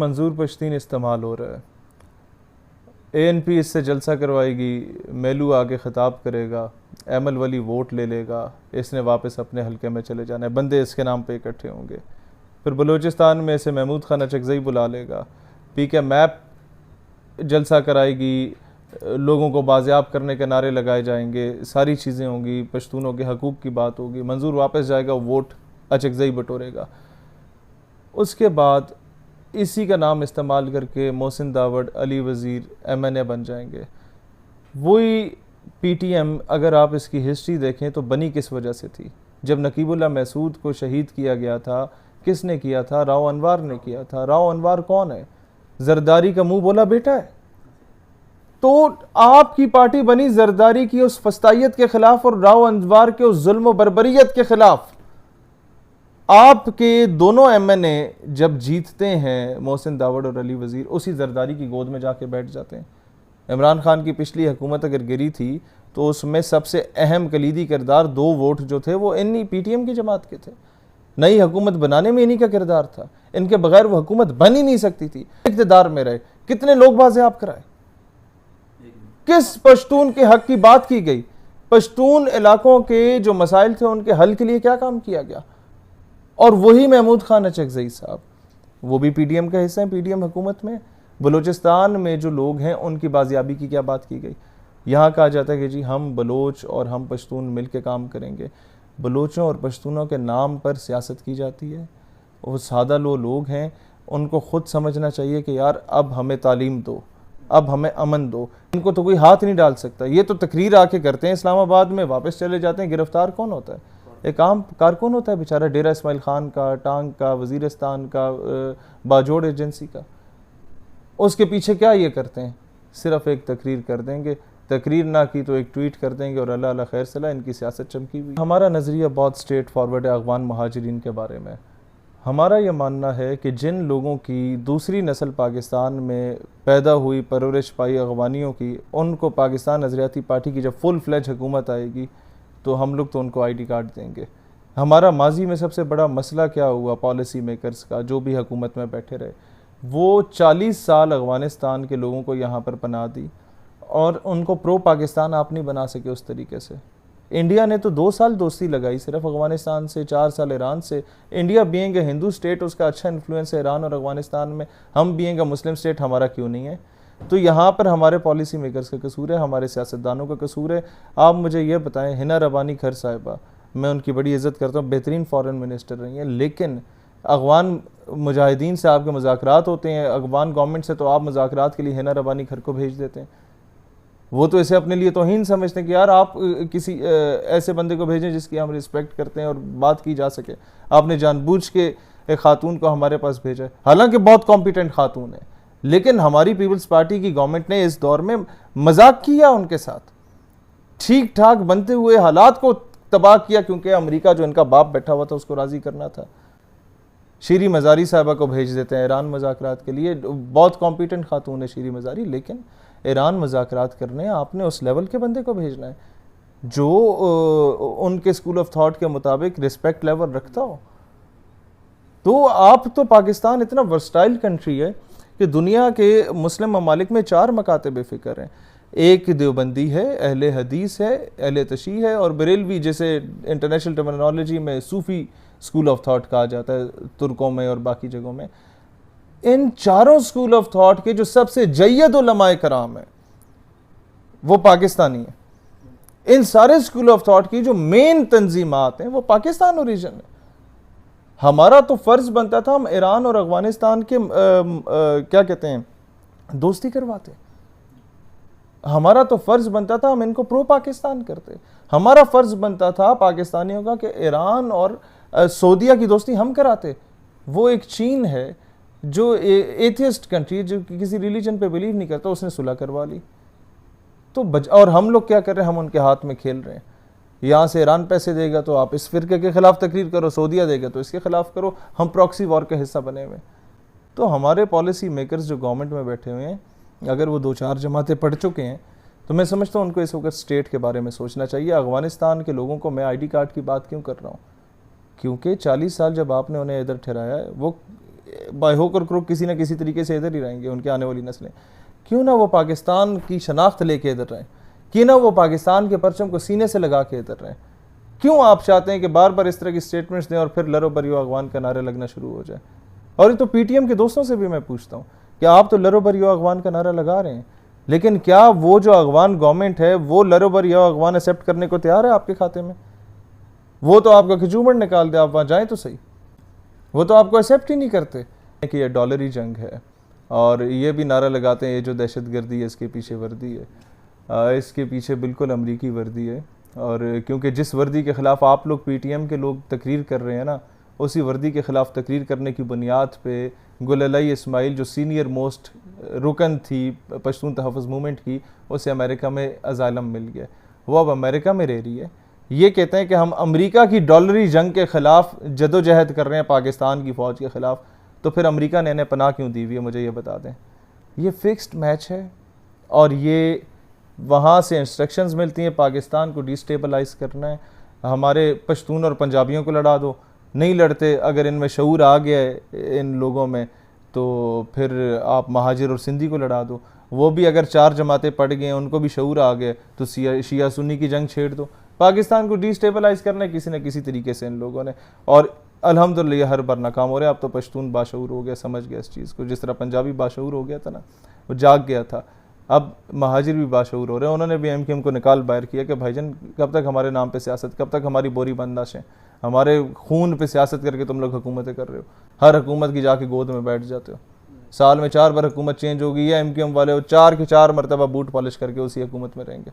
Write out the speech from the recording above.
मंजूर पश्तीन इस्तेमाल हो रहा है। ANP इससे जलसा करवाएगी, मेलू आगे ख़िताब करेगा, एमल वली वोट ले लेगा, इसने वापस अपने हलके में चले जाना है, बंदे इसके नाम पे इकट्ठे होंगे। फिर बलूचिस्तान में से महमूद खान अचकज़ई बुला लेगा, PK मैप जलसा कराएगी, लोगों को बाज़ियाब करने के नारे लगाए जाएंगे, सारी चीज़ें होंगी, पश्तूनों के हकूक़ की बात होगी, मंजूर वापस जाएगा, वोट अचकज़ई बटोरेगा। उसके बाद इसी का नाम इस्तेमाल करके मोहसिन दावड़, अली वज़ीर MNA बन जाएंगे। वही PTM अगर आप इसकी हिस्ट्री देखें तो बनी किस वजह से थी। जब नकीबुल्लाह महसूद को शहीद किया गया था, किसने किया था? राव अनवार ने किया था। राव अनवार कौन है? जरदारी का मुंह बोला बेटा है। तो आपकी पार्टी बनी जरदारी की उस फस्तायत के खिलाफ और राव अनवार के उस जुल्म बर्बरियत के खिलाफ। आपके दोनों MNA जब जीतते हैं, मोहसिन दावड़ और अली वज़ीर, उसी जरदारी की गोद में जाके बैठ जाते हैं। इमरान खान की पिछली हुकूमत अगर गिरी थी तो उसमें सबसे अहम कलीदी किरदार 2 वोट जो थे वो इन्हीं PTM की जमात के थे। नई हुकूमत बनाने में इन्हीं का किरदार था। इनके बगैर वो हुकूमत बन ही नहीं सकती थी। इक़्तिदार में रहे, कितने लोग बाज़ियाब कराए, किस पश्तून के हक की बात की गई, पश्तून इलाकों के जो मसाइल थे उनके हल के लिए क्या काम किया गया। और वही महमूद खान अचकज़ई साहब, वो भी PDM का हिस्सा है, PDM हुकूमत में। बलूचिस्तान में जो लोग हैं उनकी बाजियाबी की क्या बात की गई। यहाँ कहा जाता है कि जी हम बलोच और हम पश्तून मिल के काम करेंगे। बलोचों और पश्तूनों के नाम पर सियासत की जाती है। वो सादा लोग हैं, उनको ख़ुद समझना चाहिए कि यार अब हमें तालीम दो, अब हमें अमन दो। इनको तो कोई हाथ नहीं डाल सकता। ये तो तकरीर आके करते हैं इस्लामाबाद में, वापस चले जाते हैं। गिरफ्तार कौन होता है? एक आम कारकुन होता है बेचारा, डेरा इस्माइल खान का, टांग का, वज़ीरिस्तान का, बाजोड़ एजेंसी का। उसके पीछे क्या ये करते हैं? सिर्फ एक तकरीर कर देंगे, तकरीर ना की तो एक ट्वीट कर देंगे और अल्लाह अल्लाह खैर सला। इनकी सियासत चमकी हुई। हमारा नज़रिया बहुत स्ट्रेट फॉरवर्ड है अफ़गान महाजिरीन के बारे में। हमारा ये मानना है कि जिन लोगों की दूसरी नस्ल पाकिस्तान में पैदा हुई, परवरिश पाई अफ़गानियों की, उनको पाकिस्तान नज़रियाती पार्टी की जब फुल फ्लेज हुकूमत आएगी तो हम लोग तो उनको ID कार्ड देंगे। हमारा माजी में सबसे बड़ा मसला क्या हुआ पॉलिसी मेकर्स का, जो भी हुकूमत में बैठे रहे, वो 40 साल अफ़गानिस्तान के लोगों को यहाँ पर पनाह दी और उनको प्रो पाकिस्तान आप नहीं बना सके उस तरीके से। इंडिया ने तो 2 साल दोस्ती लगाई सिर्फ अफ़गानिस्तान से, 4 साल ईरान से। India being a Hindu state, उसका अच्छा इन्फ्लुएंस है ईरान और अफ़गानिस्तान में। हम बीइंग ए मुस्लिम स्टेट, हमारा क्यों नहीं है? तो यहाँ पर हमारे पॉलिसी मेकर्स का कसूर है, हमारे सियासतदानों का कसूर है। आप मुझे ये बताएं, हिना रबानी खर साहिबा, मैं उनकी बड़ी इज़्ज़त करता हूँ, बेहतरीन फ़ॉरेन मिनिस्टर रही हैं, लेकिन अफ़गान मुजाहिदीन से आपके मुज़ाकरात होते हैं, अफ़गान गवर्नमेंट से, तो आप मुज़ाकरात के लिए हिना रबानी खर को भेज देते हैं। वो तो इसे अपने लिए तौहीन समझते हैं कि यार आप किसी ऐसे बंदे को भेजें जिसकी हम रिस्पेक्ट करते हैं और बात की जा सके। आपने जानबूझ के एक खातून को हमारे पास भेजा है, हालांकि बहुत कॉम्पिटेंट खातून है, लेकिन हमारी पीपल्स पार्टी की गवर्नमेंट ने इस दौर में मजाक किया उनके साथ, ठीक ठाक बनते हुए हालात को तबाह किया, क्योंकि अमेरिका जो इनका बाप बैठा हुआ था उसको राज़ी करना था। शीरी मज़ारी साहिबा को भेज देते हैं ईरान मुज़ाकरात के लिए। बहुत कॉम्पिटेंट खातून है शीरी मज़ारी, लेकिन ईरान मुज़ाकरात करने आपने उस लेवल के बंदे को भेजना है जो उनके स्कूल ऑफ थॉट के मुताबिक रिस्पेक्ट लेवल रखता हो। तो आप तो पाकिस्तान इतना वर्सटाइल कंट्री है कि दुनिया के मुस्लिम ममालिक में 4 मकातब फ़िक्र हैं। एक देवबंदी है, अहले हदीस है, अहले तशी है और बरेलवी, जैसे इंटरनेशनल टर्मिनोलॉजी में सूफ़ी स्कूल ऑफ थॉट कहा जाता है तुर्कों में और बाकी जगहों में। इन चारों स्कूल ऑफ थॉट के जो सबसे जय्यद उलमाए कराम है वो पाकिस्तानी है। इन सारे स्कूल ऑफ थॉट की जो मेन तंजीमात हैं वो पाकिस्तान ओरिजिन है। हमारा तो फर्ज बनता था हम ईरान और अफगानिस्तान के क्या कहते हैं दोस्ती करवाते। हमारा तो फर्ज बनता था हम इनको प्रो पाकिस्तान करते। हमारा फर्ज बनता था पाकिस्तानियों का कि ईरान और सऊदीया की दोस्ती हम कराते। वो एक चीन है जो एथियस्ट कंट्री, जो किसी रिलीजन पे बिलीव नहीं करता, उसने सुलह करवा ली। तो और हम लोग क्या कर रहे हैं, हम उनके हाथ में खेल रहे हैं। यहाँ से ईरान पैसे देगा तो आप इस फिरके के खिलाफ तकरीर करो, सऊदीया देगा तो इसके खिलाफ करो, हम प्रॉक्सी वॉर का हिस्सा बने हुए। तो हमारे पॉलिसी मेकर्स जो गवर्नमेंट में बैठे हुए हैं, अगर वो 2-4 जमातें पढ़ चुके हैं तो मैं समझता हूँ उनको इस वक्त स्टेट के बारे में सोचना चाहिए। अफगानिस्तान के लोगों को मैं ID कार्ड की बात क्यों कर रहा हूँ, क्योंकि 40 साल जब आपने उन्हें इधर ठहराया है, वो बाय होक और क्रुक किसी ना किसी तरीके से इधर ही रहेंगे, उनके आने वाली नस्लें। क्यों ना वो पाकिस्तान की शनाख्त लेके इधर रहें, क्यों ना वो पाकिस्तान के परचम को सीने से लगा के इधर रहें। क्यों आप चाहते हैं कि बार बार इस तरह की स्टेटमेंट्स दें और फिर लरो बरियो अगवान का नारा लगना शुरू हो जाए? और ये तो पीटीएम के दोस्तों से भी मैं पूछता हूँ कि आप तो लरो बरियो अगवान का नारा लगा रहे हैं, लेकिन क्या वो जो अगवान गवर्नमेंट है वो लरो बरियो अगवान एक्सेप्ट करने को तैयार है आपके खाते में? वो तो आपका खिचूमड़ निकाल दे, आप वहाँ जाएँ तो सही, वो तो आपको एक्सेप्ट ही नहीं करते कि ये डॉलरी जंग है। और ये भी नारा लगाते हैं ये जो दहशतगर्दी है इसके पीछे वर्दी है, इसके पीछे बिल्कुल अमरीकी वर्दी है। और क्योंकि जिस वर्दी के ख़िलाफ़ आप लोग पीटीएम के लोग तकरीर कर रहे हैं ना, उसी वर्दी के ख़िलाफ़ तकरीर करने की बुनियाद पे गुलअली इस्माइल जो सीनियर मोस्ट रुकन थी पश्तून तहफ़्फ़ुज़ मूवमेंट की, उसे अमेरिका में अज़ाइलम मिल गया, वो अब अमेरिका में रह रही है। ये कहते हैं कि हम अमेरिका की डॉलरी जंग के ख़िलाफ़ जदोजहद कर रहे हैं पाकिस्तान की फ़ौज के ख़िलाफ़, तो फिर अमेरिका ने इन्हें पनाह क्यों दी हुई है? मुझे ये बता दें। ये फिक्स्ड मैच है और ये वहाँ से इंस्ट्रक्शंस मिलती हैं पाकिस्तान को डिस्टेबलाइज करना है, हमारे पश्तून और पंजाबियों को लड़ा दो, नहीं लड़ते, अगर इनमें शऊर आ गया है इन लोगों में तो फिर आप महाजिर और सिंधी को लड़ा दो, वो भी अगर 4 जमातें पड़ गए हैं उनको भी शऊर आ गए तो शिया सुन्नी की जंग छेड़ दो। पाकिस्तान को डिस्टेबलाइज करना है किसी न किसी तरीके से इन लोगों ने, और अल्हम्दुलिल्लाह हर बार नाकाम हो रहे हैं। अब तो पश्तून बाशऊर हो गया, समझ गया इस चीज़ को, जिस तरह पंजाबी बाशऊर हो गया था ना, वो जाग गया था, अब महाजिर भी बाशऊर हो रहे हैं। उन्होंने भी एमकेएम को निकाल बाहर किया कि भाईजान कब तक हमारे नाम पे सियासत, कब तक हमारी बोरी बंदाशें, हमारे खून पे सियासत करके तुम लोग हुकूमतें कर रहे हो, हर हुकूमत की जाके गोद में बैठ जाते हो। साल में 4 बार हुकूमत चेंज होगी, या एमकेएम वाले 4 के 4 मरतबा बूट पॉलिश करके उसी हुकूमत में रहेंगे।